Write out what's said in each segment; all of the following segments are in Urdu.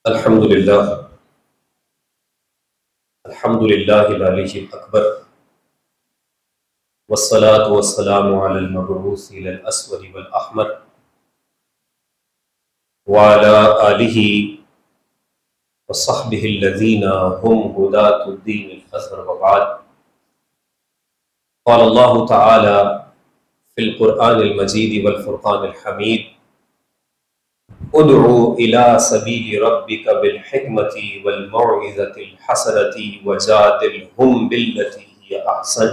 الحمد للہ العلی الاکبر والصلاة والسلام علی المبعوث الی الاسود والاحمر وعلی آلہ وصحبہ الذین هم ہداة الدین الازہر وبعد. قال اللہ تعالی فی القرآن المجید والفرقان الحمید: ادعو الى سبیل ربک بالحکمۃ والموعظۃ الحسنۃ وجادلہم باللتی ہی احسن.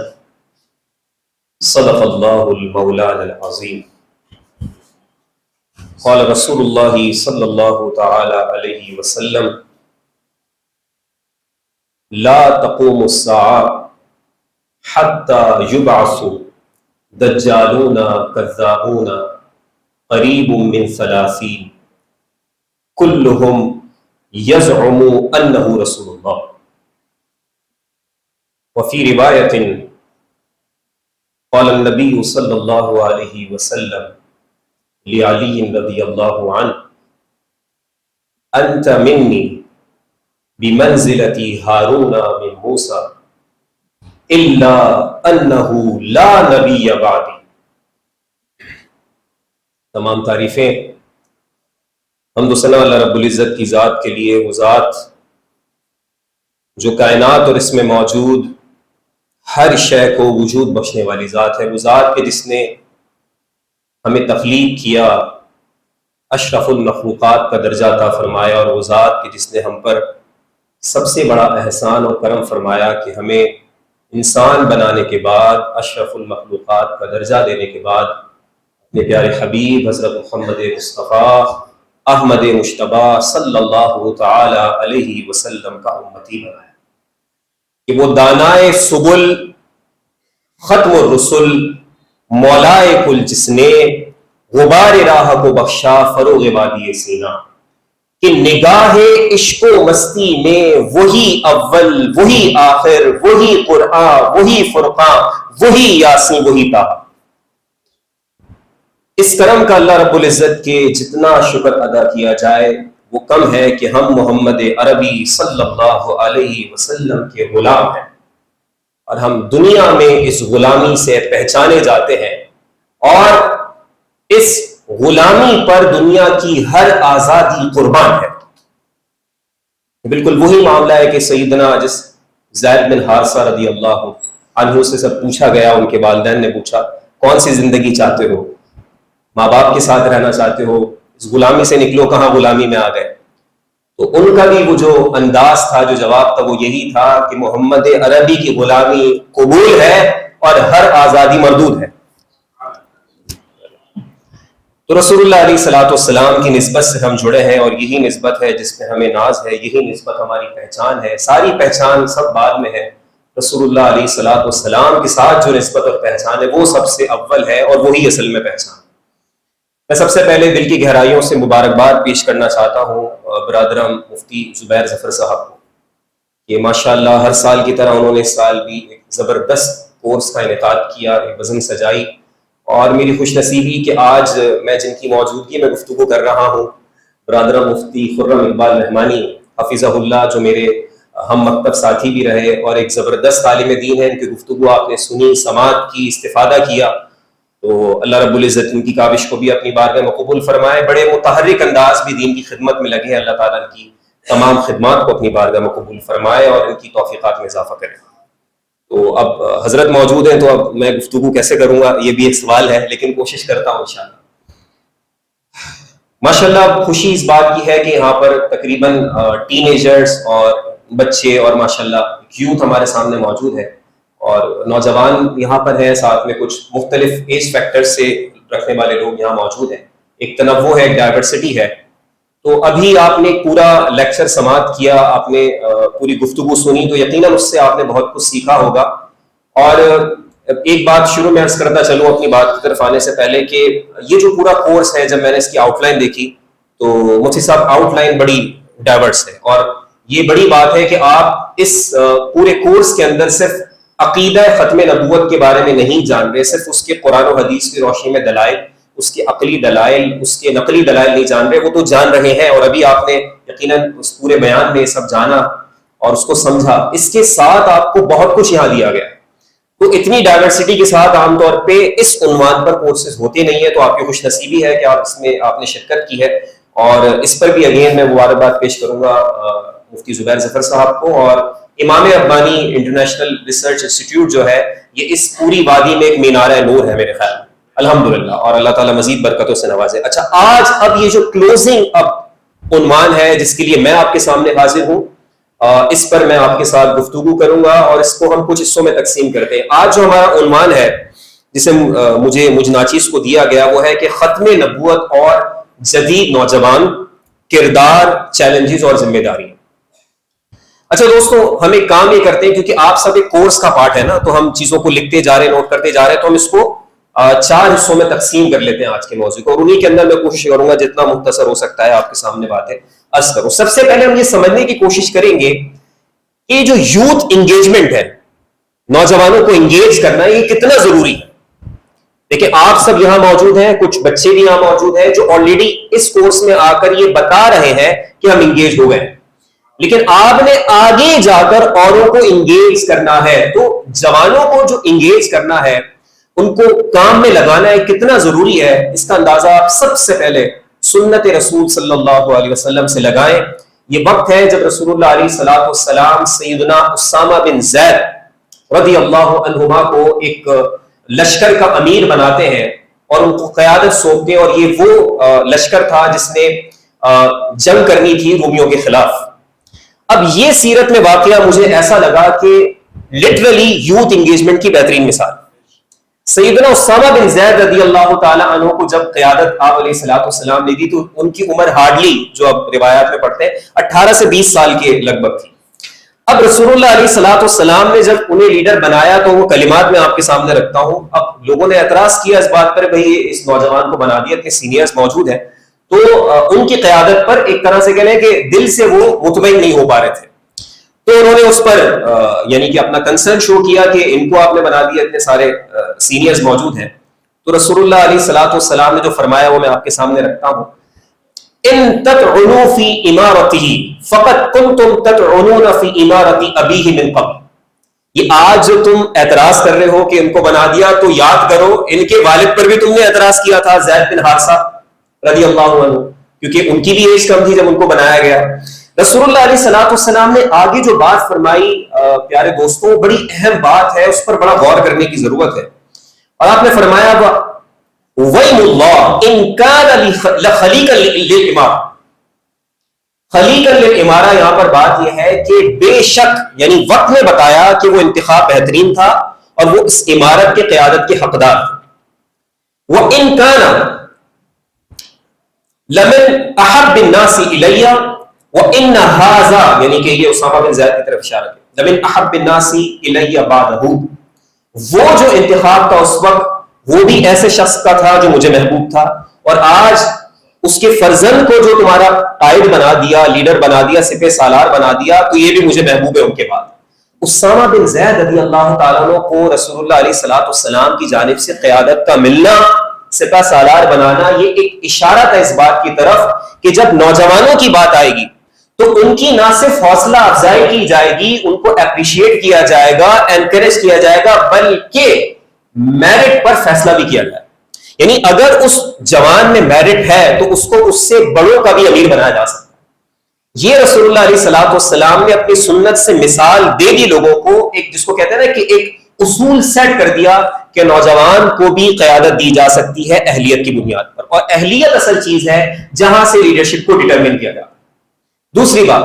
صدق اللہ المولانا العظیم. قال رسول اللہ صلی اللہ تعالی علیہ وسلم: لا تقوم الساعة حتى يبعث دجالون كذابون قریب من 30 كلهم يزعم أنه رسول الله. وفي رواية قال النبي صلى الله عليه وسلم لعلي رضي الله عنه: أنت مني بمنزلة هارون من موسى إلا أنه لا نبي بعدي. تمام تعریفیں حمد و ثنا اللہ رب العزت کی ذات کے لیے، وہ ذات جو کائنات اور اس میں موجود ہر شے کو وجود بخشنے والی ذات ہے، وہ ذات کہ جس نے ہمیں تخلیق کیا، اشرف المخلوقات کا درجہ عطا فرمایا، اور وہ ذات کہ جس نے ہم پر سب سے بڑا احسان اور کرم فرمایا کہ ہمیں انسان بنانے کے بعد، اشرف المخلوقات کا درجہ دینے کے بعد اپنے پیارے حبیب حضرت محمد مصطفیٰ احمد مجتبیٰ صلی اللہ تعالی علیہ وسلم کا امتی بنایا کہ وہ دانائے سبل، ختم الرسل، مولائے کل، جس نے غبار راہ کو بخشا فروغ وادی سینا، کہ نگاہ عشق و مستی میں وہی اول، وہی آخر، وہی قرآن، وہی فرقان، وہی یاسین، وہی طٰہٰ. اس کرم کا اللہ رب العزت کے جتنا شکر ادا کیا جائے وہ کم ہے کہ ہم محمد عربی صلی اللہ علیہ وسلم کے غلام ہیں، اور ہم دنیا میں اس غلامی سے پہچانے جاتے ہیں، اور اس غلامی پر دنیا کی ہر آزادی قربان ہے. بالکل وہی معاملہ ہے کہ سیدنا جس زید بن حارثہ رضی اللہ عنہ سے سب پوچھا گیا، ان کے والدین نے پوچھا کون سی زندگی چاہتے ہو، ماں باپ کے ساتھ رہنا چاہتے ہو، اس غلامی سے نکلو، کہاں غلامی میں آ گئے. تو ان کا بھی وہ جو انداز تھا، جو جواب تھا، وہ یہی تھا کہ محمد عربی کی غلامی قبول ہے اور ہر آزادی مردود ہے. تو رسول اللہ علیہ الصلوۃ والسلام کی نسبت سے ہم جڑے ہیں، اور یہی نسبت ہے جس میں ہمیں ناز ہے، یہی نسبت ہماری پہچان ہے. ساری پہچان سب بعد میں ہے. رسول اللہ علیہ الصلوۃ والسلام کے ساتھ جو نسبت اور پہچان ہے وہ سب سے اول ہے، اور وہی اصل میں پہچان. میں سب سے پہلے دل کی گہرائیوں سے مبارکباد پیش کرنا چاہتا ہوں برادرم مفتی زبیر ظفر صاحب کو، کہ ماشاءاللہ ہر سال کی طرح انہوں نے اس سال بھی ایک زبردست کورس کا انعقاد کیا، ایک بزم سجائی، اور میری خوش نصیبی کہ آج میں جن کی موجودگی میں گفتگو کر رہا ہوں، برادرم مفتی خرم اقبال رحمانی حفظہ اللہ، جو میرے ہم مکتب ساتھی بھی رہے اور ایک زبردست عالم دین ہے. ان کی گفتگو آپ نے سنی، سماعت کی، استفادہ کیا، تو اللہ رب العزت ان کی کاوش کو بھی اپنی بارگاہ میں قبول فرمائے. بڑے متحرک انداز بھی دین کی خدمت میں لگے ہیں. اللہ تعالیٰ ان کی تمام خدمات کو اپنی بارگاہ میں قبول فرمائے اور ان کی توفیقات میں اضافہ کرے. تو اب حضرت موجود ہیں، تو اب میں گفتگو کیسے کروں گا یہ بھی ایک سوال ہے، لیکن کوشش کرتا ہوں انشاءاللہ. ماشاءاللہ خوشی اس بات کی ہے کہ یہاں پر تقریباً ٹین ایجرز اور بچے اور ماشاءاللہ یوتھ ہمارے سامنے موجود ہے، اور نوجوان یہاں پر ہیں، ساتھ میں کچھ مختلف ایج فیکٹر سے رکھنے والے لوگ یہاں موجود ہیں. ایک تنوع ہے، ایک ڈائیورسٹی ہے. تو ابھی آپ نے پورا لیکچر سماعت کیا، آپ نے پوری گفتگو سنی، تو یقیناً اس سے آپ نے بہت کچھ سیکھا ہوگا. اور ایک بات شروع میں عرض کرتا چلوں اپنی بات کی طرف آنے سے پہلے، کہ یہ جو پورا کورس ہے، جب میں نے اس کی آؤٹ لائن دیکھی تو مفتی صاحب آؤٹ لائن بڑی ڈائیورس ہے، اور یہ بڑی بات ہے کہ آپ اس پورے کورس کے اندر صرف عقیدہ ختم نبوت کے بارے میں نہیں جان رہے، صرف اس کے قرآن و حدیث کی روشنی میں دلائل اس کے عقلی دلائل، اس کے نقلی دلائل نہیں جان رہے، وہ تو جان رہے ہیں، اور ابھی آپ نے یقیناً اس پورے بیان میں سب جانا اور اس کو سمجھا۔ اس کے ساتھ آپ کو بہت کچھ یہاں دیا گیا، تو اتنی ڈائیورسٹی کے ساتھ عام طور پہ اس عنوان پر کورسز ہوتے نہیں ہیں، تو آپ کی خوش نصیبی ہے کہ آپ اس میں آپ نے شرکت کی ہے، اور اس پر بھی اگین میں مبارکباد پیش کروں گا مفتی زبیر ظفر صاحب کو، اور امام ربانی انٹرنیشنل ریسرچ انسٹیٹیوٹ جو ہے یہ اس پوری وادی میں ایک مینارہ نور ہے میرے خیال میں، الحمدللہ، اور اللہ تعالیٰ مزید برکتوں سے نوازے۔ اچھا، آج اب یہ جو کلوزنگ اب عنوان ہے جس کے لیے میں آپ کے سامنے حاضر ہوں، اس پر میں آپ کے ساتھ گفتگو کروں گا، اور اس کو ہم کچھ حصوں میں تقسیم کرتے ہیں۔ آج جو ہمارا عنوان ہے جسے مجھ ناچیز کو دیا گیا، وہ ہے کہ ختم نبوت اور جدید نوجوان، کردار، چیلنجز اور ذمہ داری۔ اچھا دوستو، ہم ایک کام یہ کرتے ہیں، کیونکہ آپ سب ایک کورس کا پارٹ ہے نا، تو ہم چیزوں کو لکھتے جا رہے ہیں، نوٹ کرتے جا رہے ہیں، تو ہم اس کو 4 حصوں میں تقسیم کر لیتے ہیں آج کے موضوع کو، اور انہی کے اندر میں کوشش کروں گا جتنا مختصر ہو سکتا ہے آپ کے سامنے باتیں عرض کروں۔ سب سے پہلے ہم یہ سمجھنے کی کوشش کریں گے کہ جو یوتھ انگیجمنٹ ہے، نوجوانوں کو انگیج کرنا، یہ کتنا ضروری ہے۔ دیکھیں، آپ سب یہاں موجود ہیں، کچھ بچے بھی یہاں موجود ہیں جو آلریڈی اس کورس میں آ کر یہ بتا رہے ہیں کہ ہم انگیج ہو گئے، لیکن آپ نے آگے جا کر اوروں کو انگیج کرنا ہے، تو جوانوں کو جو انگیج کرنا ہے، ان کو کام میں لگانا ہے، کتنا ضروری ہے، اس کا اندازہ آپ سب سے پہلے سنت رسول صلی اللہ علیہ وسلم سے لگائیں۔ یہ وقت ہے جب رسول اللہ علیہ الصلوۃ والسلام سیدنا اسامہ بن زید رضی اللہ عنہما کو ایک لشکر کا امیر بناتے ہیں اور ان کو قیادت سونپتے ہیں، اور یہ وہ لشکر تھا جس نے جنگ کرنی تھی رومیوں کے خلاف۔ اب یہ سیرت میں واقعہ مجھے ایسا لگا کہ لٹرلی یوتھ انگیجمنٹ کی بہترین مثال۔ سیدنا اسامہ بن زید رضی اللہ تعالی عنہ کو جب قیادت آپ علیہ الصلوۃ والسلام نے دی، تو ان کی عمر ہارڈلی، جو اب روایات میں پڑھتے ہیں، 18 سے 20 سال کے لگ بھگ تھی۔ اب رسول اللہ علیہ الصلوۃ والسلام نے جب انہیں لیڈر بنایا، تو وہ کلمات میں آپ کے سامنے رکھتا ہوں۔ اب لوگوں نے اعتراض کیا اس بات پر، بھئی اس نوجوان کو بنا دیا، اتنے سینئرز موجود ہیں، تو ان کی قیادت پر ایک طرح سے کہہ لیں کہ دل سے وہ مطمئن نہیں ہو پا رہے تھے، تو انہوں نے اس پر یعنی کہ اپنا کنسرن شو کیا کہ ان کو آپ نے بنا دیا، اتنے سارے سینئرز موجود ہیں۔ تو رسول اللہ علیہ الصلوۃ والسلام نے جو فرمایا وہ میں آپ کے سامنے رکھتا ہوں، ان تطعنوا فی امارتہ فقد کنتم تطعنون فی امارت ابیہ من قبل۔ یہ آج جو تم اعتراض کر رہے ہو کہ ان کو بنا دیا، تو یاد کرو ان کے والد پر بھی تم نے اعتراض کیا تھا، زید بن حارثہ رضی اللہ عنہ، کیونکہ ان کی بھی ایج کم تھی جب ان کو بنایا گیا۔ رسول اللہ علیہ الصلوۃ والسلام نے آگے جو بات فرمائی، پیارے دوستوں، بڑی اہم بات ہے، اس پر بڑا غور کرنے کی ضرورت ہے، اور آپ نے فرمایا وَيْمُ اللَّهِ إِن كَانَ لَخَلِيقًا لِلْإِمَارَةِ۔ خلیقًا لِلْإِمَارَةِ، یہاں پر بات یہ ہے کہ بے شک، یعنی وقت میں بتایا کہ وہ انتخاب بہترین تھا اور وہ اس عمارت کے قیادت کے حقدار تھے۔ وَإِن كَانَ لَمِنْ أَحَبِّ النَّاسِ إِلَيَّ وَإِنَّ هَذَا، یعنی کہ یہ اسامہ بن زید کی طرف اشارہ ہے، لَمِنْ أَحَبِّ النَّاسِ إِلَيَّ بَعْدَهُ، وہ جو انتخاب تھا اس وقت، وہ بھی ایسے شخص کا تھا جو مجھے محبوب تھا، اور آج اس کے فرزند کو جو تمہارا قائد بنا دیا، لیڈر بنا دیا، سپہ سالار بنا دیا، تو یہ بھی مجھے محبوب ہے ان کے بعد۔ اسامہ بن زید رضی اللہ تعالیٰ عنہ کو رسول اللہ علیہ الصلوۃ والسلام کی جانب سے قیادت کا ملنا، سپہ سالار بنانا، یہ ایک اشارہ تھا اس بات کی طرف کہ جب نوجوانوں کی بات آئے گی تو ان کی نہ صرف حوصلہ افزائی کی جائے گی، ان کو اپریشیٹ کیا جائے گا، انکریج کیا جائے گا، بلکہ میرٹ پر فیصلہ بھی کیا جائے۔ یعنی اگر اس جوان میں میرٹ ہے تو اس کو اس سے بڑوں کا بھی امیر بنایا جا سکتا ہے۔ یہ رسول اللہ علیہ الصلوۃ والسلام نے اپنی سنت سے مثال دے دی لوگوں کو، ایک جس کو کہتے ہیں نا کہ ایک اصول سیٹ کر دیا کہ نوجوان کو بھی قیادت دی جا سکتی ہے اہلیت کی بنیاد پر، اور اہلیت اصل چیز ہے جہاں سے لیڈرشپ کو ڈٹرمن کیا جاتا ہے۔ دوسری بات،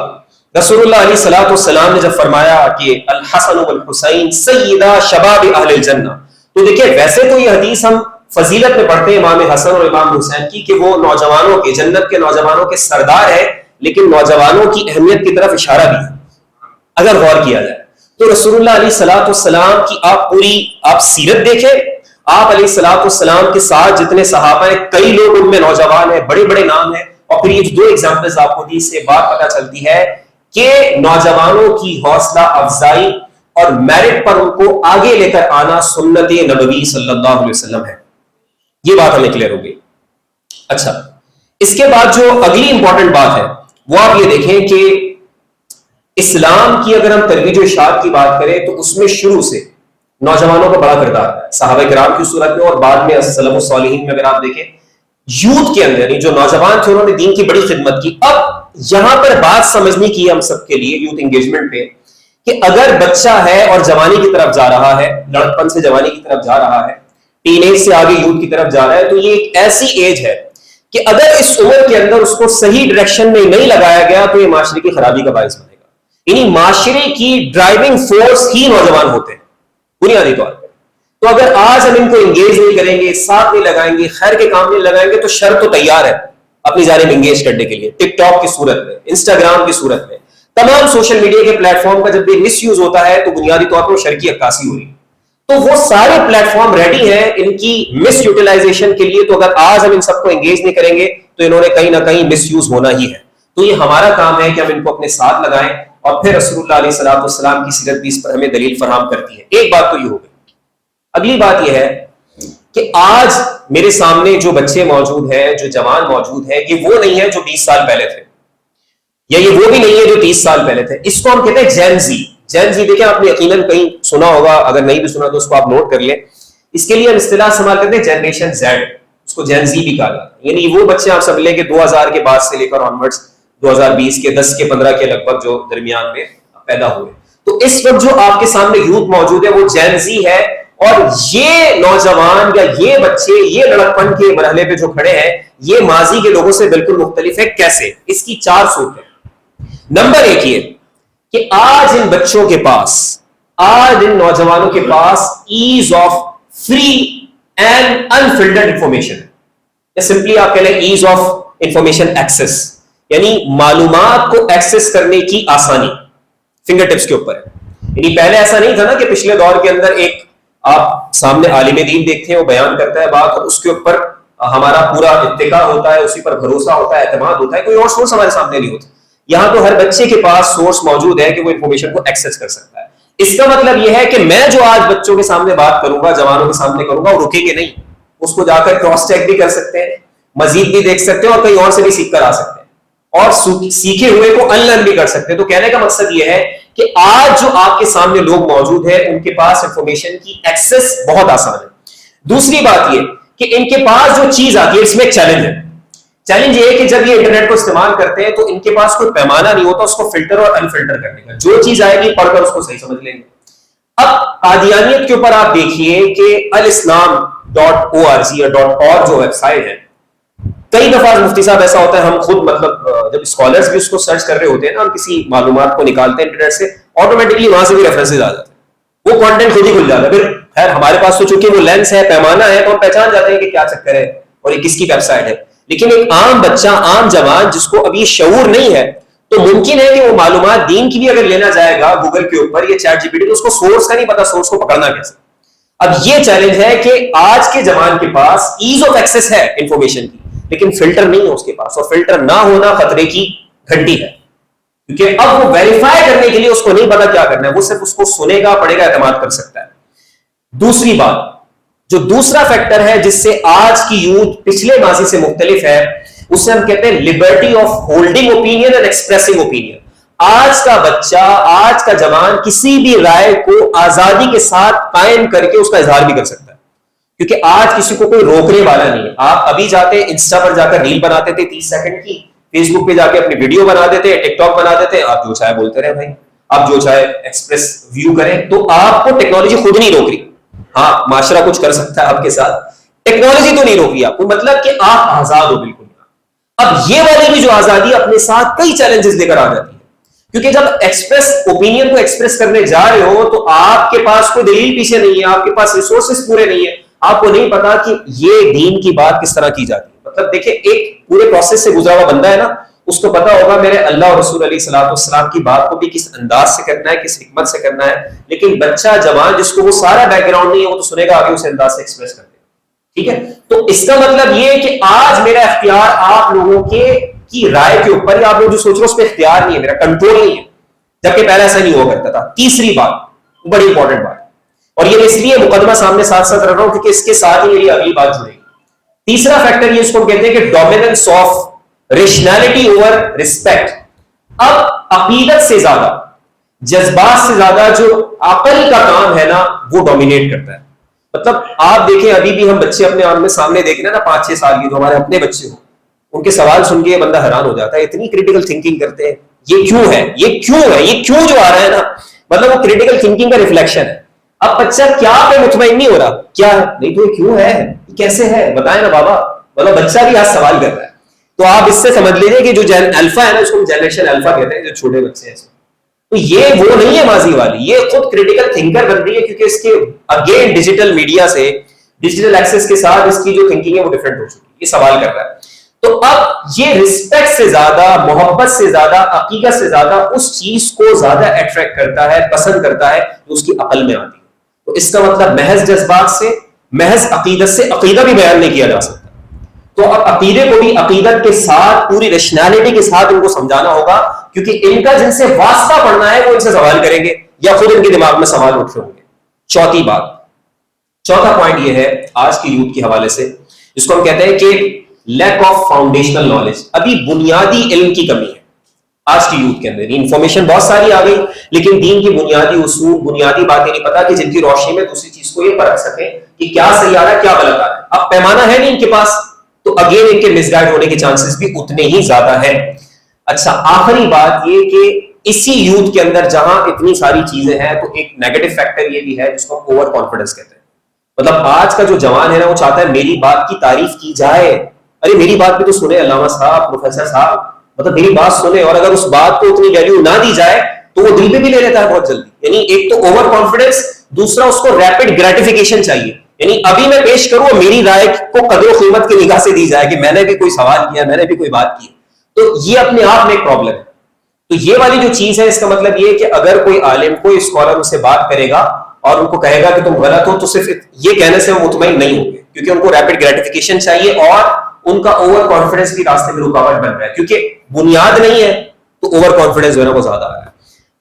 رسول اللہ علیہ الصلوۃ والسلام نے جب فرمایا کہ الحسن والحسین سیدا شباب اہل الجنہ، تو دیکھیں ویسے تو یہ حدیث ہم فضیلت میں پڑھتے ہیں امام حسن اور امام حسین کی کہ وہ نوجوانوں کے، جنت کے نوجوانوں کے سردار ہیں، لیکن نوجوانوں کی اہمیت کی طرف اشارہ بھی ہے اگر غور کیا جائے تو۔ رسول اللہ علیہ الصلوۃ والسلام کی آپ سیرت دیکھیں، آپ علیہ الصلوۃ والسلام کے ساتھ جتنے صحابہ ہیں، کئی لوگ ان میں نوجوان ہیں، بڑے بڑے نام ہیں، اور پھر یہ 2 ایگزامپلز آپ کو دی، سے بات پتہ چلتی ہے کہ نوجوانوں کی حوصلہ افزائی اور میرٹ پر ان کو آگے لے کر آنا سنت نبوی صلی اللہ علیہ وسلم ہے۔ یہ بات ہمیں کلیئر ہو گئی۔ اچھا، اس کے بعد جو اگلی امپورٹنٹ بات ہے وہ آپ یہ دیکھیں کہ اسلام کی اگر ہم ترویج و اشاعت کی بات کریں تو اس میں شروع سے نوجوانوں کا بڑا کردار ہے، صحابہ کرام کی صورت میں اور بعد میں سلف الصالحین میں اگر آپ دیکھیں یوتھ کے اندر جو نوجوان تھے انہوں نے دین کی بڑی خدمت کی. اب یہاں پر بات سمجھنے کی ہم سب کے لیے یوتھ انگیجمنٹ پہ کہ اگر بچہ ہے اور جوانی کی طرف جا رہا ہے، لڑکپن سے جوانی کی طرف جا رہا ہے، ٹین ایج سے آگے یوتھ کی طرف جا رہا ہے، تو یہ ایک ایسی ایج ہے کہ اگر اس عمر کے اندر اس کو صحیح ڈائریکشن میں نہیں لگایا گیا تو یہ معاشرے کی خرابی کا باعث بنے گا. یعنی معاشرے کی ڈرائیونگ فورس ہی نوجوان ہوتے ہیں بنیادی طور پر. تو اگر آج ہم ان کو انگیج نہیں کریں گے، ساتھ نہیں لگائیں گے، خیر کے کام نہیں لگائیں گے، تو شر تو تیار ہے اپنی جانب انگیج کرنے کے لیے. ٹک ٹاک کی صورت میں، انسٹاگرام کی صورت میں، تمام سوشل میڈیا کے پلیٹ فارم کا جب بھی مس یوز ہوتا ہے تو بنیادی طور پر شر کی عکاسی ہو رہی ہے. تو وہ سارے پلیٹ فارم ریڈی ہیں ان کی مس یوٹیلائزیشن کے لیے. تو اگر آج ہم ان سب کو انگیج نہیں کریں گے تو انہوں نے کہیں نہ کہیں مس یوز ہونا ہی ہے. تو یہ ہمارا کام ہے کہ ہم ان کو اپنے ساتھ لگائیں اور پھر رسول اللہ علیہ الصلوۃ والسلام کی سیرت بھی اس پر ہمیں دلیل فراہم کرتی ہے. ایک بات تو یہ ہو گئی. اگلی بات یہ ہے کہ آج میرے سامنے جو بچے موجود ہیں، جو جوان موجود ہیں، یہ وہ نہیں ہے جو 20 سال پہلے تھے، یا یہ وہ بھی نہیں ہے جو 30 سال پہلے تھے. اس کو ہم کہتے ہیں جین زی. جین زی دیکھیں آپ نے یقیناً کہیں سنا ہوگا، اگر نہیں بھی سنا تو اس کو آپ نوٹ کر لیں. اس کے لیے ہم اصطلاح استعمال کرتے ہیں جنریشن زیڈ، اس کو جین زی بھی کہا جاتا ہے. یعنی وہ بچے آپ سب لیں کہ 2000 کے بعد سے لے کر آنورڈز 2020 کے 10 کے 15 کے لگ بھگ جو درمیان میں پیدا ہوئے. تو اس وقت جو آپ کے سامنے یوتھ موجود ہے وہ جین زی ہے. اور یہ نوجوان یا یہ بچے یہ لڑکپن کے مرحلے پہ جو کھڑے ہیں یہ ماضی کے لوگوں سے بالکل مختلف ہے. کیسے؟ اس کی 4 صورتیں. نمبر 1 یہ کہ آج ان بچوں کے پاس، آج ان نوجوانوں کے پاس ease of free and unfiltered information ہے، یا سمپلی آپ کہہ لیں ایز آف انفارمیشن ایکسس، یعنی معلومات کو ایکسس کرنے کی آسانی فنگر ٹپس کے اوپر ہے. یعنی پہلے ایسا نہیں تھا نا کہ پچھلے دور کے اندر ایک آپ سامنے عالم دین دیکھتے ہیں، وہ بیان کرتا ہے بات اور اس کے اوپر ہمارا پورا اتقاء ہوتا ہے، اسی پر بھروسہ ہوتا ہے، اعتماد ہوتا ہے، کوئی اور سورس ہمارے سامنے نہیں ہوتا. یہاں تو ہر بچے کے پاس سورس موجود ہے کہ وہ انفارمیشن کو ایکسس کر سکتا ہے. اس کا مطلب یہ ہے کہ میں جو آج بچوں کے سامنے بات کروں گا، جوانوں کے سامنے کروں گا، وہ رکیں گے نہیں. اس کو جا کر کراس چیک بھی کر سکتے ہیں، مزید بھی دیکھ سکتے ہیں، اور کہیں اور سے بھی سیکھ کر آ سکتے ہیں، اور سیکھے ہوئے کو انلرن بھی کر سکتے ہیں. تو کہنے کا مقصد یہ ہے کہ آج جو آپ کے سامنے لوگ موجود ہیں ان کے پاس انفارمیشن کی ایکسس بہت آسان ہے. دوسری بات یہ کہ ان کے پاس جو چیز آتی ہے اس میں ایک چیلنج ہے. چیلنج یہ ہے کہ جب یہ انٹرنیٹ کو استعمال کرتے ہیں تو ان کے پاس کوئی پیمانہ نہیں ہوتا اس کو فلٹر اور انفلٹر کرنے کا. جو چیز آئے گی پڑھ کر اس کو صحیح سمجھ لیں گے. اب قادیانیت کے اوپر آپ دیکھیے کہ alislam.org یا .org جو ویب سائٹ ہے، کئی دفعہ مفتی صاحب ایسا ہوتا ہے ہم خود مطلب جب اسکالرز بھی اس کو سرچ کر رہے ہوتے ہیں نا، ہم کسی معلومات کو نکالتے ہیں انٹرنیٹ سے، آٹومیٹکلی وہاں سے بھی ریفرنسز آ جاتے ہیں، وہ کانٹینٹ خود ہی کھل جاتا ہے. پھر خیر ہمارے پاس تو چونکہ وہ لینس ہے، پیمانہ ہے، تو ہم پہچان جاتے ہیں کہ کیا چکر ہے اور یہ کس کی ویب سائٹ ہے. لیکن ایک عام بچہ، عام جوان جس کو ابھی شعور نہیں ہے، تو ممکن ہے کہ وہ معلومات دین کی بھی اگر لینا جائے گا گوگل کے اوپر یا چیٹ جی پی ٹی، تو اس کو سورس کا نہیں پتا، سورس کو پکڑنا کیسے. اب یہ چیلنج ہے کہ آج کے جوان کے پاس ایز آف ایکسس ہے انفارمیشن کی، لیکن فلٹر نہیں ہے اس کے پاس، اور فلٹر نہ ہونا خطرے کی گھنٹی ہے. کیونکہ اب وہ ویریفائی کرنے کے لیے اس کو نہیں پتا کیا کرنا ہے، وہ صرف اس کو سنے گا، پڑھے گا، اعتماد کر سکتا ہے. دوسری بات، جو دوسرا فیکٹر ہے جس سے آج کی یوتھ پچھلے ماضی سے مختلف ہے، اسے ہم کہتے ہیں Liberty of holding opinion and expressing opinion. آج کا بچہ، آج کا جوان کسی بھی رائے کو آزادی کے ساتھ قائم کر کے اس کا اظہار بھی کر سکتا ہے، کیونکہ آج کسی کو کوئی روکنے والا نہیں ہے. آپ ابھی جاتے انسٹا پر جا کر ریل بناتے تھے 30 سیکنڈ کی، فیس بک پہ جا کے اپنی ویڈیو بنا دیتے، ٹک ٹاک بنا دیتے، آپ جو چاہے بولتے رہے بھائی، آپ جو چاہے ایکسپریس ویو کریں. تو آپ کو ٹیکنالوجی خود نہیں روک رہی. ہاں معاشرہ کچھ کر سکتا ہے آپ کے ساتھ، ٹیکنالوجی تو نہیں روک رہی آپ کو، مطلب کہ آپ آزاد ہو بالکل. اب یہ والی بھی جو آزادی اپنے ساتھ کئی چیلنجز لے کر آ جاتی ہے، کیونکہ جب ایکسپریس اوپینین کو ایکسپریس کرنے جا رہے ہو تو آپ کے پاس کوئی دلیل پیچھے نہیں ہے، آپ کے پاس ریسورسز پورے نہیں ہیں، آپ کو نہیں پتا کہ یہ دین کی بات کس طرح کی جاتی ہے. مطلب دیکھیں ایک پورے پروسیس سے گزرا ہوا بندہ ہے نا، اس کو پتا ہوگا میرے اللہ اور رسول علیہ الصلوۃ والسلام کی بات کو بھی کس انداز سے کرنا ہے، کس حکمت سے کرنا ہے. لیکن بچہ جوان جس کو وہ سارا بیک گراؤنڈ نہیں ہے، وہ تو سنے گا آگے اسے انداز سے ایکسپریس کر دے گا. ٹھیک ہے، تو اس کا مطلب یہ کہ آج میرا اختیار آپ لوگوں کی رائے کے اوپر، یا آپ لوگ جو سوچ رہے ہو اس پہ اختیار نہیں ہے، میرا کنٹرول نہیں ہے، جبکہ پہلے ایسا نہیں ہوا کرتا تھا. تیسری بات، بڑی انپورٹنٹ بات، اور یہ اس لیے مقدمہ سامنے ساتھ ساتھ رکھ رہا ہوں کیونکہ اس کے ساتھ ہی میری اگلی بات جڑے گی. تیسرا فیکٹر یہ اس کو کہتے ہیں کہ dominance of rationality over respect. اب عقیدت سے زیادہ، جذبات سے زیادہ جو عقل کا کام ہے نا وہ ڈومینیٹ کرتا ہے. مطلب آپ دیکھیں ابھی بھی ہم بچے اپنے آنکھ میں سامنے دیکھیں نا 5-6 سال کی، جو ہمارے اپنے بچے ہوں، ان کے سوال سن کے بندہ حیران ہو جاتا ہے. اتنی کریٹیکل تھنکنگ کرتے ہیں. یہ کیوں ہے، یہ کیوں ہے، یہ کیوں جو آ رہا ہے نا، مطلب وہ کریٹیکل تھنکنگ کا ریفلیکشن ہے. اب بچہ کیا پہ مطمئن نہیں ہو رہا، کیا ہے نہیں تو یہ کیوں ہے، یہ کیسے ہے، بتائیں نا بابا. مطلب بچہ بھی آج سوال کر رہا ہے. تو آپ اس سے سمجھ لیجیے کہ جو الفا ہے نا، اس کو جنریشن الفا کہتے ہیں، جو چھوٹے بچے ہیں. تو یہ وہ نہیں ہے ماضی والی، یہ خود کریٹیکل تھنکر بن رہی ہے، کیونکہ اس کے اگین ڈیجیٹل میڈیا سے، ڈیجیٹل ایکسس کے ساتھ اس کی جو تھنکنگ ہے وہ ڈیفرنٹ ہو چکی ہے. یہ سوال کر رہا ہے. تو اب یہ رسپیکٹ سے زیادہ، محبت سے زیادہ، عقیدت سے زیادہ اس چیز کو زیادہ اٹریکٹ کرتا ہے، پسند کرتا ہے جو اس کی عقل میں آتی ہے. تو اس کا مطلب محض جذبات سے، محض عقیدت سے عقیدہ بھی بیان نہیں کیا جا سکتا. تو اب عقیدے کو بھی عقیدت کے ساتھ، پوری ریشنالٹی کے ساتھ ان کو سمجھانا ہوگا، کیونکہ ان کا جن سے واسطہ پڑھنا ہے وہ ان سے سوال کریں گے یا خود ان کے دماغ میں سوال اٹھ رہے ہوں گے. چوتھی بات، چوتھا پوائنٹ یہ ہے آج کی یوتھ کے حوالے سے، جس کو ہم کہتے ہیں کہ لیک آف فاؤنڈیشنل نالج. ابھی بنیادی علم کی کمی ہے آج کی یوتھ کے اندر. انفارمیشن بہت ساری آ گئی، لیکن دین کی بنیادی اصول، بنیادی باتیں نہیں پتا کہ جن کی روشنی میں دوسری چیز کو یہ پرکھ سکیں کہ کیا صحیح آ رہا ہے، کیا غلط آ رہا ہے. اب پیمانہ ہے نہیں ان کے پاس، تو اگین ان کے مس گائیڈ ہونے کے چانسز بھی اتنے ہی زیادہ ہیں. اچھا، آخری بات یہ کہ اسی یوتھ کے اندر جہاں اتنی ساری چیزیں ہیں، تو ایک نیگیٹو فیکٹر یہ بھی ہے جس کو ہم اوور کانفیڈنس کہتے ہیں. مطلب آج کا جو جوان ہے نا، وہ چاہتا ہے میری بات کی تعریف کی جائے. ارے میری بات بھی تو سنیں علامہ صاحب، پروفیسر صاحب، مطلب میری بات سنیں. اور اگر اس بات کو اتنی ویلیو نہ دی جائے تو وہ دل پہ بھی لے لیتا ہے بہت جلدی. یعنی ایک تو اوور کانفیڈنس، دوسرا اس کو ریپڈ گریٹیفیکیشن چاہیے. یعنی ابھی میں پیش کروں، میری رائے کو قدر و قیمت کی نگاہ سے دی جائے کہ میں نے بھی کوئی سوال کیا، میں نے بھی کوئی بات کی. تو یہ اپنے آپ میں ایک پرابلم ہے. تو یہ والی جو چیز ہے، اس کا مطلب یہ کہ اگر کوئی عالم، کوئی اسکالر ان سے بات کرے گا اور ان کو کہے گا کہ تم غلط ہو، تو صرف یہ کہنے سے وہ مطمئن نہیں ہوں گے، کیونکہ ان کو ریپڈ گریٹیفیکیشن چاہیے اور ان کا اوور کانفیڈنس کی راستے میں رکاوٹ بن رہا ہے. کیونکہ بنیاد نہیں ہے تو اوور کانفیڈنس جو ہے نا وہ زیادہ آ رہا ہے.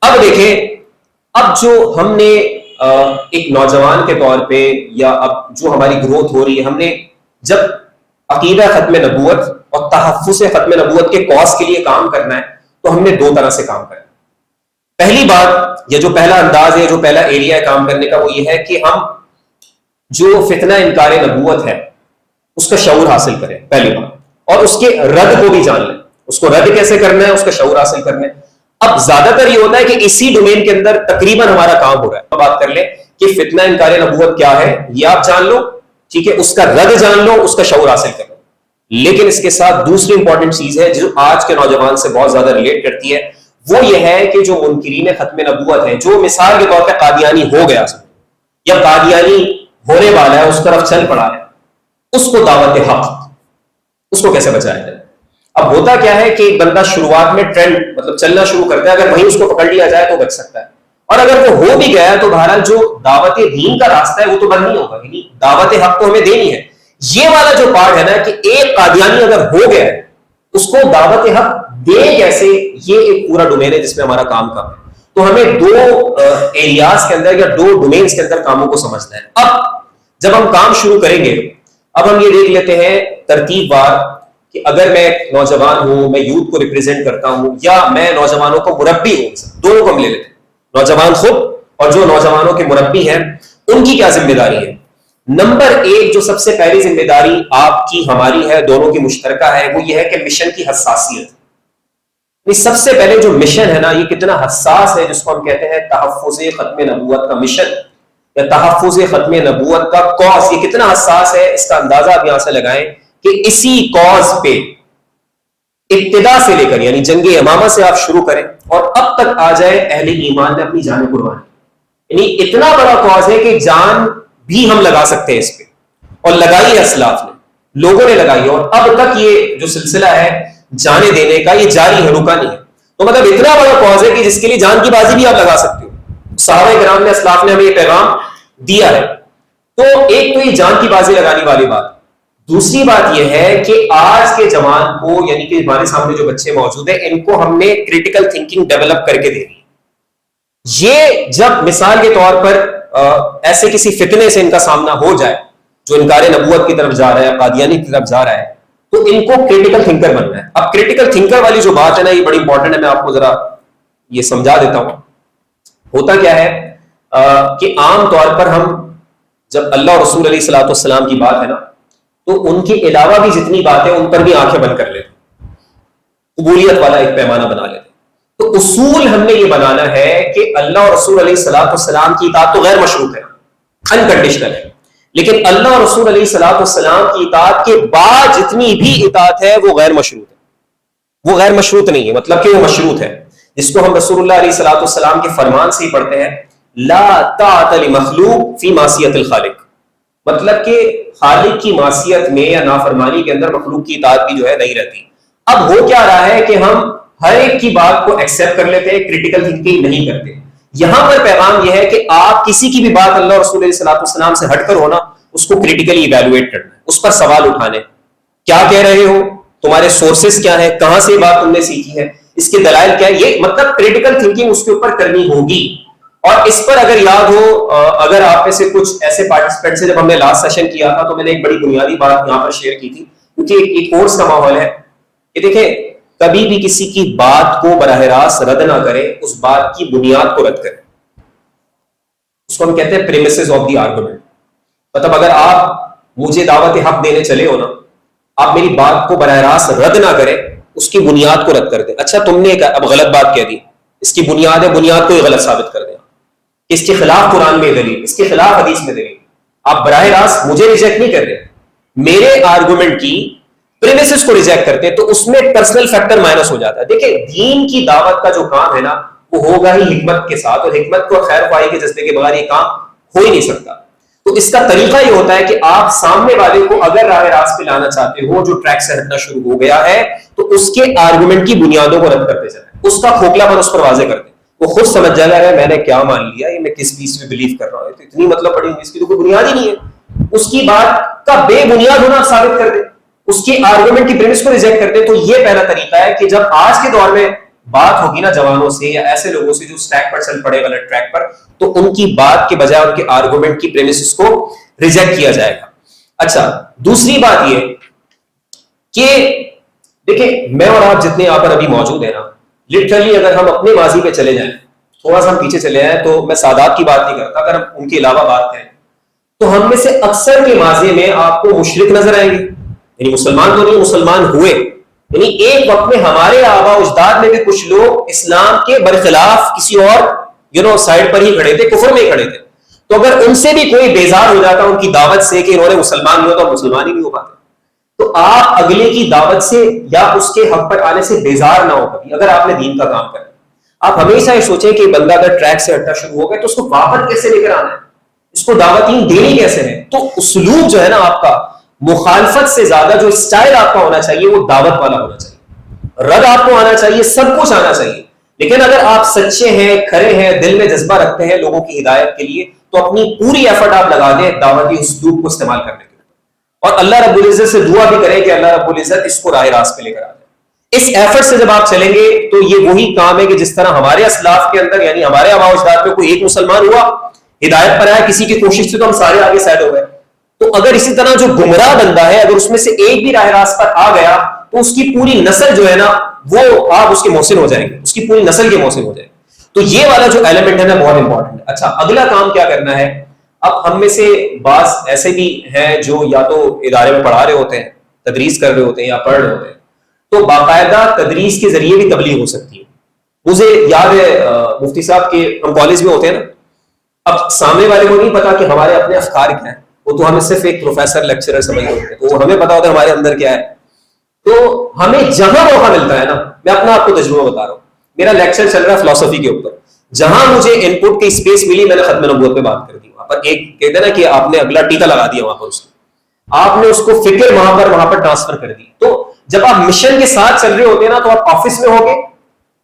اب دیکھیں، اب جو ہم نے ایک نوجوان کے طور پہ، یا اب جو ہماری گروتھ ہو رہی ہے، ہم نے جب عقیدہ ختم نبوت اور تحفظ ختم نبوت کے کاز کے لیے کام کرنا ہے، تو ہم نے دو طرح سے کام کرنا ہے. پہلی بات، یا جو پہلا انداز ہے، جو پہلا ایریا ہے کام کرنے کا، وہ یہ ہے کہ ہم جو فتنہ انکار نبوت ہے اس کا شعور حاصل کریں پہلی بات، اور اس کے رد کو بھی جان لیں. اس کو رد کیسے کرنا ہے، اس کا شعور حاصل کرنا ہے. اب زیادہ تر یہ ہوتا ہے کہ اسی ڈومین کے اندر تقریباً ہمارا کام ہو رہا ہے. بات کر لیں کہ فتنہ انکار نبوت کیا ہے، یہ آپ جان لو، ٹھیک ہے، اس کا رد جان لو، اس کا شعور حاصل کر لو. لیکن اس کے ساتھ دوسری امپورٹنٹ چیز ہے جو آج کے نوجوان سے بہت زیادہ ریلیٹ کرتی ہے، وہ یہ ہے کہ جو منکرین ختم نبوت ہیں، جو مثال کے طور پہ قادیانی ہو گیا یا قادیانی ہونے والا ہے، اس طرف چل پڑا ہے، اس کو دعوت حق، اس کو کیسے بچایا جائے. اب ہوتا کیا ہے کہ ایک بندہ شروعات میں ٹرینڈ مطلب چلنا شروع کرتا ہے، اگر وہیں اس کو پکڑ لیا جائے تو بچ سکتا ہے. اور اگر وہ ہو بھی گیا تو بہرحال جو دعوت دین کا راستہ ہے وہ تو بند نہیں ہوگا. یعنی دعوت حق تو ہمیں دینی ہے. یہ والا جو پارٹ ہے نا کہ ایک قادیانی اگر ہو گیا ہے، اس کو دعوت حق دے کیسے، یہ ایک پورا ڈومین ہے جس میں ہمارا کام ہے. تو ہمیں دو ایریاز کے اندر یا دو ڈومینز کے اندر کاموں کو سمجھنا ہے. اب جب ہم کام شروع کریں گے، اب ہم یہ دیکھ لیتے ہیں ترتیب وار کہ اگر میں نوجوان ہوں، میں یوتھ کو ریپرزینٹ کرتا ہوں، یا میں نوجوانوں کو مربی ہوں، دونوں کو ہم لے لیتے ہیں، نوجوان خود اور جو نوجوانوں کے مربی ہیں، ان کی کیا ذمہ داری ہے. نمبر ایک جو سب سے پہلی ذمہ داری آپ کی، ہماری ہے، دونوں کی مشترکہ ہے، وہ یہ ہے کہ مشن کی حساسیت. سب سے پہلے جو مشن ہے نا، یہ کتنا حساس ہے، جس کو ہم کہتے ہیں تحفظ ختم نبوت کا مشن یا تحفظ ختم نبوت کا کاز، یہ کتنا حساس ہے. اس کا اندازہ آپ یہاں سے لگائیں کہ اسی کاز پہ ابتدا سے لے کر، یعنی جنگ یمامہ سے آپ شروع کریں اور اب تک آ جائے اہل ایمان نے اپنی جانیں قربان. یعنی اتنا بڑا کاز ہے کہ جان بھی ہم لگا سکتے ہیں اس پہ، اور لگائی ہے اسلاف نے، لوگوں نے لگائی ہے، اور اب تک یہ جو سلسلہ ہے جانے دینے کا یہ جاری ہے، رکا نہیں ہے. تو مطلب اتنا بڑا کاز ہے کہ جس کے لیے جان کی بازی بھی آپ لگا سکتے ہو. صحابہ کرام نے، اسلاف نے ہمیں یہ پیغام دیا ہے. تو ایک تو یہ جان کی بازی لگانے والی بات. دوسری بات یہ ہے کہ آج کے جوان کو، یعنی کہ ہمارے سامنے جو بچے موجود ہیں، ان کو ہم نے کریٹیکل تھنکنگ ڈیولپ کر کے دینی ہے. یہ جب مثال کے طور پر ایسے کسی فتنے سے ان کا سامنا ہو جائے جو انکار نبوت کی طرف جا رہا ہے، قادیانی کی طرف جا رہا ہے، تو ان کو کریٹیکل تھنکر بننا ہے. اب کریٹیکل تھنکر والی جو بات ہے نا، یہ بڑی امپورٹنٹ ہے، میں آپ کو ذرا یہ سمجھا دیتا ہوں. ہوتا کیا ہے کہ عام طور پر ہم جب اللہ اور رسول علیہ الصلوۃ والسلام کی بات ہے نا، تو ان کے علاوہ بھی جتنی باتیں ان پر بھی آنکھیں بند کر لیتے، قبولیت والا ایک پیمانہ بنا لیتے. تو اصول ہم نے یہ بنانا ہے کہ اللہ اور رسول علیہ الصلوۃ والسلام کی اطاعت تو غیر مشروط ہے، انکنڈیشنل ہے، لیکن اللہ اور رسول علیہ الصلوۃ والسلام کی اطاعت کے بعد جتنی بھی اطاعت ہے وہ غیر مشروط ہے. وہ غیر مشروط نہیں ہے، مطلب کہ وہ مشروط ہے، جس کو ہم رسول اللہ علیہ الصلوۃ والسلام کے فرمان سے ہی پڑھتے ہیں، لا طاعت لمخلوق فی معصیت الخالق. مطلب کہ خالق کی معصیت میں یا نافرمانی کے اندر مخلوق کی اطاعت بھی جو ہے نہیں رہتی. اب ہو کیا رہا ہے کہ ہم ہر ایک کی بات کو ایکسپٹ کر لیتے ہیں، کریٹیکل تھنکنگ نہیں کرتے. یہاں پر پیغام یہ ہے کہ آپ کسی کی بھی بات اللہ اور رسول علیہ الصلوۃ والسلام سے ہٹ کر ہونا، اس کو کریٹیکلی ایویلویٹ کرنا ہے، اس پر سوال اٹھانے، کیا کہہ رہے ہو، تمہارے سورسز کیا ہیں، کہاں سے بات تم نے سیکھی ہے، اس کے دلائل کیا ہے، یہ مطلب کریٹیکل تھنکنگ اس کے اوپر کرنی ہوگی. اور اس پر اگر یاد ہو، اگر آپ میں سے کچھ ایسے پارٹیسپینٹس ہیں، جب ہم نے لاسٹ سیشن کیا تھا تو میں نے ایک بڑی بنیادی بات یہاں پر شیئر کی تھی، کیونکہ ایک کورس کا ماحول ہے کہ دیکھیں کبھی بھی کسی کی بات کو براہ راست رد نہ کریں، اس بات کی بنیاد کو رد کریں. اس کو ہم کہتے ہیں پریمیسز آف دی آرگومنٹ. مطلب اگر آپ مجھے دعوت حق دینے چلے ہو نا، آپ میری بات کو براہ راست رد نہ کریں، اس کی بنیاد کو رد کر دیں. اچھا تم نے اب غلط بات کہہ دی، اس کی بنیاد ہے، بنیاد کو ہی غلط ثابت کر دیں، اس کے خلاف قرآن میں دلیل، اس کے خلاف حدیث میں دلیل. آپ براہ راست مجھے ریجیکٹ نہیں کر رہے، میرے آرگومنٹ کی پریمیسز کو ریجیکٹ کرتے تو اس میں پرسنل فیکٹر مائنس ہو جاتا ہے. دیکھیں دین کی دعوت کا جو کام ہے نا، وہ ہوگا ہی حکمت کے ساتھ، اور حکمت کو خیر خواہی کے جذبے کے بغیر یہ کام ہو ہی نہیں سکتا. تو اس کا طریقہ یہ ہوتا ہے کہ آپ سامنے والے کو اگر راہ راست پہ لانا چاہتے ہو، جو ٹریک سے ہٹنا شروع ہو گیا ہے، تو اس کے آرگومنٹ کی بنیادوں کو رد کرتے جائیں، اس کا کھوکھلا پن اس پر واضح کرتے. وہ خود سمجھ جائے گا میں نے کیا مان لیا، یہ میں کس چیز میں بلیو کر رہا ہوں، تو اتنی مطلب بڑی اس کی تو کوئی بنیاد ہی نہیں ہے. اس کی بات کا بے بنیاد ہونا ثابت کر دے، اس کی آرگومنٹ کی پریمس کو ریجیکٹ کر دے. تو یہ پہلا طریقہ ہے کہ جب آج کے دور میں بات ہوگی نا جوانوں سے یا ایسے لوگوں سے جو اسٹیک پر چل پڑے غلط ٹریک پر، تو ان کی بات کے بجائے ان کے آرگومنٹ کی پریمس کو ریجیکٹ کیا جائے گا. اچھا دوسری بات یہ کہ دیکھیں میں اور آپ جتنے یہاں پر ابھی موجود ہیں نا، لٹرلی اگر ہم اپنے ماضی پہ چلے جائیں، تھوڑا سا ہم پیچھے چلے جائیں، تو میں سادات کی بات نہیں کرتا، اگر ہم ان کے علاوہ بات کریں تو ہم میں سے اکثر کے ماضی میں آپ کو مشرک نظر آئیں گے، یعنی مسلمان تو نہیں، مسلمان ہوئے. یعنی ایک وقت میں ہمارے آبا اجداد میں بھی کچھ لوگ اسلام کے برخلاف کسی اور سائڈ پر ہی کھڑے تھے، کفر میں ہی کھڑے تھے. تو اگر ان سے بھی کوئی بیزار ہو جاتا ان کی دعوت سے کہ انہوں نے مسلمان نہیں ہو، تو مسلمان ہی نہیں ہو پاتے. تو آپ اگلے کی دعوت سے یا اس کے حق پر آنے سے بیزار نہ ہو کبھی، اگر آپ نے دین کا کام کرنا. آپ ہمیشہ یہ سوچیں کہ بندہ اگر ٹریک سے ہٹنا شروع ہو گیا تو اس کو واپس کیسے لے کر آنا ہے، اس کو دعوتیں دینی کیسے ہے. تو اسلوب جو ہے نا آپ کا، مخالفت سے زیادہ جو اسٹائل آپ کا ہونا چاہیے وہ دعوت والا ہونا چاہیے. رد آپ کو آنا چاہیے، سب کچھ آنا چاہیے، لیکن اگر آپ سچے ہیں، کھرے ہیں، دل میں جذبہ رکھتے ہیں لوگوں کی ہدایت کے لیے، تو اپنی پوری ایفرٹ آپ لگا دیں دعوتی اسلوب کو استعمال کرنے کے لیے، اور اللہ رب العزت سے دعا بھی کریں کہ اللہ رب العزت اس کو راہ راست پہ لے کر آ جائے. اس ایفرٹ سے جب آپ چلیں گے تو یہ وہی کام ہے کہ جس طرح ہمارے اسلاف کے اندر، یعنی ہمارے آباء و اجداد میں کوئی ایک مسلمان ہوا، ہدایت پر آیا کسی کی کوشش سے، تو ہم سارے آگے سائڈ ہو گئے. تو اگر اسی طرح جو گمراہ بندہ ہے، اگر اس میں سے ایک بھی راہ راست پر آ گیا، تو اس کی پوری نسل جو ہے نا، وہ آپ اس کے محسن ہو جائیں گے، اس کی پوری نسل کے محسن ہو جائیں گے. تو یہ والا جو ایلیمنٹ ہے نا بہت امپورٹنٹ ہے. اچھا اگلا کام کیا کرنا ہے؟ اب ہم میں سے بعض ایسے بھی ہیں جو یا تو ادارے میں پڑھا رہے ہوتے ہیں، تدریس کر رہے ہوتے ہیں، یا پڑھ رہے ہوتے ہیں، تو باقاعدہ تدریس کے ذریعے بھی تبلیغ ہو سکتی ہے. مجھے یاد ہے مفتی صاحب کے ہم کالج میں ہوتے ہیں نا، اب سامنے والے کو نہیں پتا کہ ہمارے اپنے افکار کیا ہیں، وہ تو ہمیں صرف ایک پروفیسر لیکچرر سمجھ رہے ہوتے ہیں، تو ہمیں پتا ہوتا ہے ہمارے اندر کیا ہے. تو ہمیں جہاں موقع ملتا ہے نا، میں اپنا آپ کو تجربہ بتا رہا ہوں، میرا لیکچر چل رہا ہے فلسفی کے اوپر، جہاں مجھے ان پٹ کی اسپیس ملی میں نے ختم نبوت پہ بات کر دی. وہاں پر ایک کہتے ہیں نا کہ آپ نے اگلا ٹیکا لگا دیا، وہاں پر اس کو آپ نے اس کو فکر وہاں پر ٹرانسفر کر دی. تو جب آپ مشن کے ساتھ چل رہے ہوتے ہیں نا، تو آپ آفس میں ہوگے،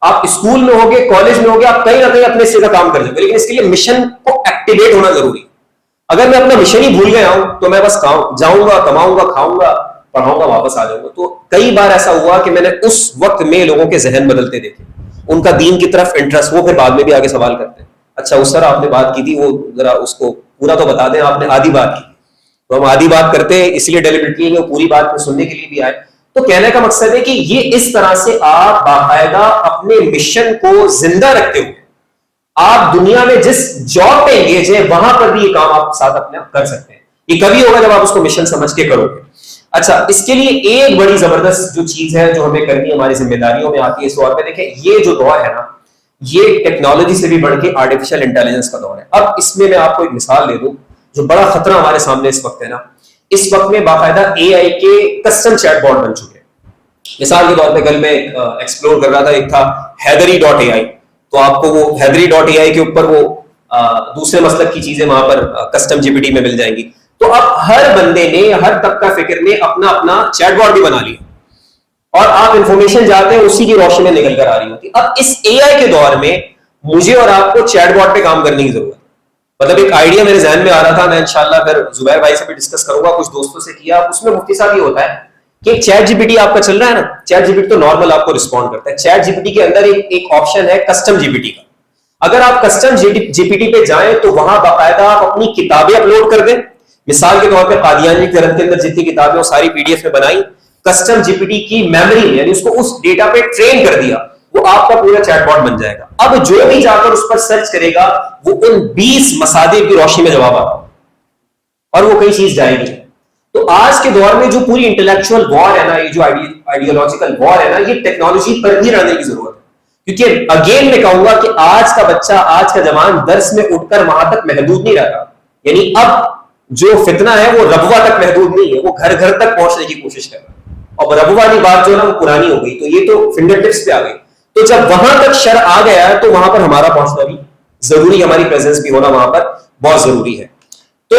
آپ اسکول میں ہوگے، کالج میں ہوگے، آپ کہیں نہ کہیں اپنے حصے کا کام کر جائیں گے، لیکن اس کے لیے مشن کو ایکٹیویٹ ہونا ضروری. اگر میں اپنا مشن ہی بھول گیا ہوں تو میں بس جاؤں گا، کماؤں گا، کھاؤں گا، پڑھاؤں گا، واپس آ جاؤں گا. تو کئی بار ایسا ہوا کہ میں نے اس وقت میں لوگوں کے ذہن بدلتے دیکھے، ان کا دین کی طرف انٹرسٹ، وہ پھر بعد میں بھی آگے سوال کرتے ہیں، اچھا اس طرح آپ نے بات کی تھی، وہ ذرا اس کو پورا تو بتا دیں، آپ نے آدھی بات کی. تو ہم آدھی بات کرتے ہیں اس لیے ڈیلیبریٹلی وہ پوری بات کو سننے کے لیے بھی آئے. تو کہنے کا مقصد ہے کہ یہ اس طرح سے آپ باقاعدہ اپنے مشن کو زندہ رکھتے ہوئے آپ دنیا میں جس جاب پہ انگیج ہیں وہاں پر بھی یہ کام آپ ساتھ اپنے کر سکتے ہیں. یہ کبھی ہوگا جب آپ اس کو مشن سمجھ کے کرو گے. اچھا, اس کے لیے ایک بڑی زبردست جو چیز ہے جو ہمیں کرنی ہماری ذمہ داریوں میں آتی ہے اس دور پہ, دیکھیں یہ جو دور ہے نا یہ ٹیکنالوجی سے بھی بڑھ کے آرٹیفیشل انٹیلیجنس کا دور ہے. اب اس میں آپ کو ایک مثال دے دوں جو بڑا خطرہ ہمارے سامنے اس وقت ہے نا, اس وقت میں باقاعدہ اے آئی کے کسٹم چیٹ بوٹ بن چکے ہیں. مثال کے طور پہ کل میں ایکسپلور کر رہا تھا, ایک تھا Heathery.ai, تو آپ کو وہ Heathery.ai کے اوپر وہ دوسرے مسلک کی چیزیں وہاں پر کسٹم جی پی ٹی میں مل جائیں گی. تو اب ہر بندے نے ہر طبقہ فکر نے اپنا اپنا چیٹ بوٹ بھی بنا لیا اور آپ انفارمیشن جاتے ہیں اسی کی روشنی میں نکل کر آ رہی ہوتی. اب اس اے آئی کے دور میں مجھے اور آپ کو چیٹ بوٹ پہ کام کرنے کی ضرورت ہے. مطلب ایک آئیڈیا میرے ذہن میں آ رہا تھا, میں انشاءاللہ پھر زبیر بھائی سے بھی ڈسکس کروں گا, کچھ دوستوں سے کیا. اس میں مفتی صاحب یہ ہوتا ہے کہ چیٹ جی پی ٹی آپ کا چل رہا ہے نا, چیٹ جی پی ٹی تو نارمل آپ کو رسپونڈ کرتا ہے. چیٹ جی پی ٹی کے اندر ایک آپشن ہے کسٹم جی پی ٹی کا. اگر آپ کسٹم جی پی ٹی پہ جائیں تو وہاں باقاعدہ آپ اپنی کتابیں اپلوڈ کر دیں. مثال کے طور پہ قادیانی کی جنت کے اندر جتنی کتابیں وہ ساری پی ڈی ایف میں بنائی, کسٹم جی پی ٹی کی میموری میں یعنی اس کو اس ڈیٹا پہ ٹرین کر دیا, وہ آپ کا پورا چیٹ باٹ بن جائے گا. اب جو بھی جا کر اس پر سرچ کرے گا وہ ان 20 مصادر کی روشنی میں جواب آتا اور وہ کئی چیز جائے گی. تو آج کے دور میں جو پوری انٹلیکچوئل وار ہے نا, یہ جو آئیڈیالوجیکل وار ہے نا, یہ ٹیکنالوجی پر ہی رہنے کی ضرورت ہے. کیونکہ اگین میں کہوں گا کہ آج کا بچہ, آج کا جوان درس میں اٹھ کر وہاں تک محدود نہیں رہتا. یعنی اب جو فتنہ ہے وہ ربوہ تک محدود نہیں ہے, وہ گھر گھر تک پہنچنے کی کوشش کر رہا ہے. اور ربوہ والی بات جو ہے نا وہ پرانی ہو گئی, تو یہ تو فنگر ٹپس پہ آ گئی. تو جب وہاں تک شرع آ گیا ہے تو وہاں پر ہمارا پہنچنا بھی ضروری, ہماری پریزنس بھی ہونا وہاں پر بہت ضروری ہے. تو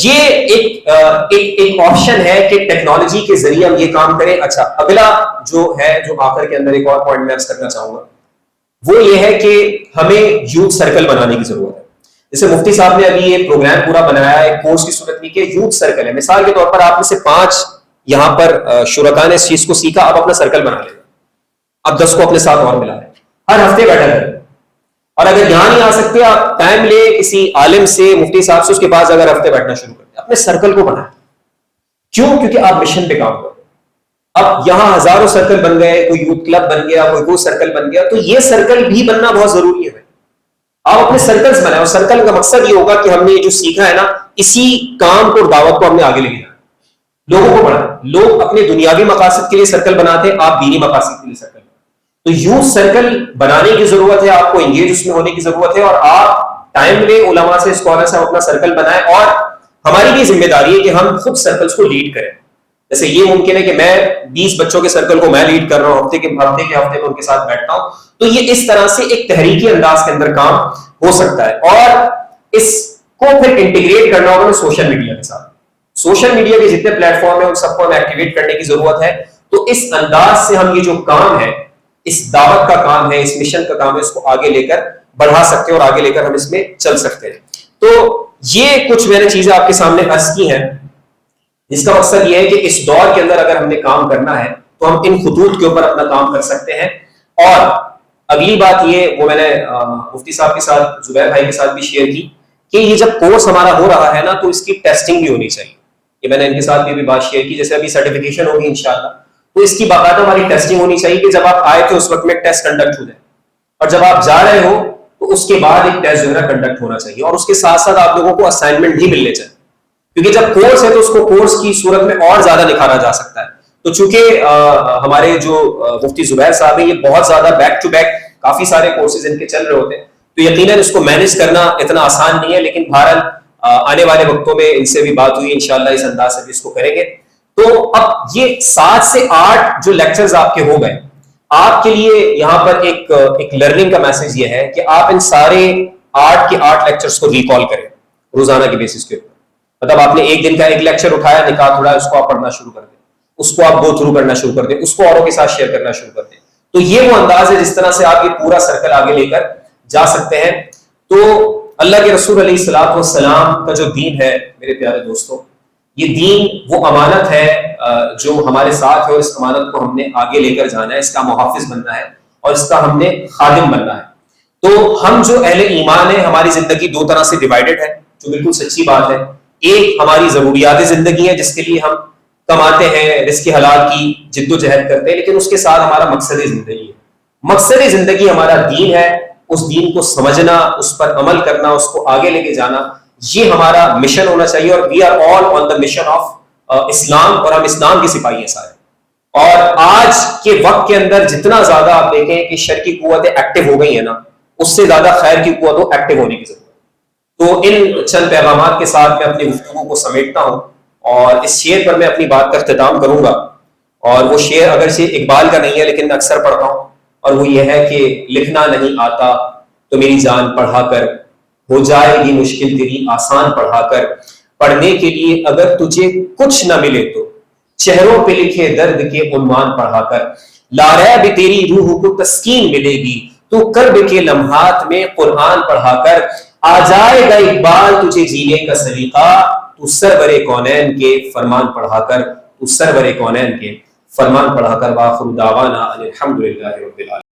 یہ ایک آپشن ہے کہ ٹیکنالوجی کے ذریعے ہم یہ کام کریں. اچھا, اگلا جو ہے جو آخر کے اندر ایک اور پوائنٹ میں عرض کرنا چاہوں گا وہ یہ ہے کہ ہمیں یوتھ سرکل بنانے کی ضرورت ہے. جیسے مفتی صاحب نے ابھی یہ پروگرام پورا بنایا ہے کورس کی صورت میں کہ یوتھ سرکل ہے. مثال کے طور پر آپ میں سے 5 یہاں پر شرکاء نے اس چیز کو سیکھا, آپ اپنا سرکل بنا لیں, اب 10 کو اپنے ساتھ اور ملا لیں, ہر ہفتے بیٹھا کریں. اور اگر یہاں نہیں آ سکتے آپ ٹائم لے کسی عالم سے, مفتی صاحب سے, اس کے پاس اگر ہفتے بیٹھنا شروع کریں, اپنے سرکل کو بنائیں. کیوں؟ کیونکہ آپ مشن پہ کام کریں. اب یہاں ہزاروں سرکل بن گئے, کوئی یوتھ کلب بن گیا, کوئی وہ سرکل بن گیا, تو یہ سرکل بھی بننا بہت ضروری ہے. آپ اپنے سرکلز بنائیں, اور سرکل کا مقصد یہ ہوگا کہ ہم نے جو سیکھا ہے نا اسی کام کو, دعوت کو ہم نے آگے لے جانا, لوگوں کو پڑھائیں. لوگ اپنے دنیاوی مقاصد کے لیے سرکل بناتے ہیں, آپ دینی مقاصد کے لیے سرکل. تو یوتھ سرکل بنانے کی ضرورت ہے, آپ کو انگیج اس میں ہونے کی ضرورت ہے, اور آپ ٹائم لیں, علماء سے, اسکالر سے اپنا سرکل بنائیں. اور ہماری بھی ذمہ داری ہے کہ ہم خود سرکلز کو لیڈ کریں. جیسے یہ ممکن ہے کہ میں 20 بچوں کے سرکل کو میں لیڈ کر رہا ہوں, ہفتے کے ہفتے میں ان کے ساتھ بیٹھتا ہوں, تو یہ اس طرح سے ایک تحریکی انداز کے اندر کام ہو سکتا ہے. اور اس کو پھر انٹیگریٹ کرنا ہوگا سوشل میڈیا کے ساتھ. سوشل میڈیا کے جتنے پلیٹ فارم ہیں ان سب کو ہمیں ایکٹیویٹ کرنے کی ضرورت ہے. تو اس انداز سے ہم یہ جو کام ہے, اس دعوت کا کام ہے, اس مشن کا کام ہے, اس کو آگے لے کر بڑھا سکتے ہیں اور آگے لے کر ہم اس میں چل سکتے ہیں. تو یہ کچھ میں نے چیزیں آپ کے سامنے عرض کی ہیں, جس کا مقصد یہ ہے کہ اس دور کے اندر اگر ہم نے کام کرنا ہے تو ہم ان خطوط کے اوپر اپنا کام کر سکتے ہیں. اور اگلی بات یہ, وہ میں نے مفتی صاحب کے ساتھ, زبیر بھائی کے ساتھ بھی شیئر کی کہ یہ جب کورس ہمارا ہو رہا ہے نا تو اس کی ٹیسٹنگ بھی ہونی چاہیے. یہ میں نے ان کے ساتھ بھی بات شیئر کی, جیسے ابھی سرٹیفکیشن ہوگی انشاءاللہ, تو اس کی باقاعدہ ہماری ٹیسٹنگ ہونی چاہیے کہ جب آپ آئے تھے اس وقت میں ٹیسٹ کنڈکٹ ہو جائے, اور جب آپ جا رہے ہو تو اس کے بعد ایک ٹیسٹ جو ہے کنڈکٹ ہونا چاہیے. اور اس کے ساتھ ساتھ آپ لوگوں کو اسائنمنٹ بھی ملنے چاہیے, کیونکہ جب کورس ہے تو اس کو کورس کی صورت میں اور زیادہ نکھارا جا سکتا ہے. تو چونکہ ہمارے جو مفتی زبیر صاحب ہیں یہ بہت زیادہ بیک ٹو بیک کافی سارے کورسز ان کے چل رہے ہوتے ہیں, تو یقیناً اس کو مینج کرنا اتنا آسان نہیں ہے. لیکن بہرحال آنے والے وقتوں میں ان سے بھی بات ہوئی, انشاءاللہ اس انداز سے بھی اس کو کریں گے. تو اب یہ 7 سے 8 جو لیکچرز آپ کے ہو گئے, آپ کے لیے یہاں پر ایک لرننگ کا میسج یہ ہے کہ آپ ان سارے 8 کے 8 لیکچرز کو ریکال کریں روزانہ کی بیسس کے اوپر. مطلب آپ نے ایک دن کا ایک لیکچر اٹھایا, نکات اڑایا, اس کو آپ پڑھنا شروع کر دیں, اس کو آپ گو تھرو کرنا شروع کر دیں, اس کو اوروں کے ساتھ شیئر کرنا شروع کر دیں. تو یہ وہ انداز ہے جس طرح سے آپ یہ پورا سرکل آگے لے کر جا سکتے ہیں. تو اللہ کے رسول علیہ الصلوۃ والسلام کا جو دین ہے میرے پیارے دوستوں, یہ دین وہ امانت ہے جو ہمارے ساتھ ہے, اور اس امانت کو ہم نے آگے لے کر جانا ہے, اس کا محافظ بننا ہے اور اس کا ہم نے خادم بننا ہے. تو ہم جو اہل ایمان ہیں, ہماری زندگی 2 طرح سے ڈیوائیڈڈ ہے, جو بالکل سچی بات ہے. ایک ہماری ضروریات زندگی ہے جس کے لیے ہم کماتے ہیں، رزق حلال کی جد و جہد کرتے ہیں، لیکن اس کے ساتھ ہمارا مقصد زندگی ہے. مقصد زندگی ہمارا دین ہے. اس دین کو سمجھنا، اس پر عمل کرنا، اس کو آگے لے کے جانا، یہ ہمارا مشن ہونا چاہیے. اور we are all on the mission of Islam, اور ہم اسلام کے سپاہی ہیں سارے. اور آج کے وقت کے اندر جتنا زیادہ آپ دیکھیں کہ شر کی قوتیں ایکٹیو ہو گئی ہیں نا، اس سے زیادہ خیر کی قوتوں ایکٹیو ہونے کی ضرورت ہے. تو ان چند پیغامات کے ساتھ میں اپنی گفتگو کو سمیٹتا ہوں، اور اس شعر پر میں اپنی بات کا اختتام کروں گا. اور وہ شعر اگرچہ اقبال کا نہیں ہے لیکن میں اکثر پڑھتا ہوں، اور وہ یہ ہے کہ لکھنا نہیں آتا تو میری جان پڑھا کر، ہو جائے گی مشکل تیری آسان پڑھا کر. پڑھنے کے لیے اگر تجھے کچھ نہ ملے تو چہروں پہ لکھے درد کے عنوان پڑھا کر. لاریب تیری روح کو تسکین ملے گی تو کرب کے لمحات میں قرآن پڑھا کر. آ جائے گا اقبال تجھے جینے کا سلیقہ تو سرور کونین کے فرمان پڑھا کر، تو سرور کونین کے فرمان پڑھا کر. وآخر دعوانا الحمدللہ رب العالمین.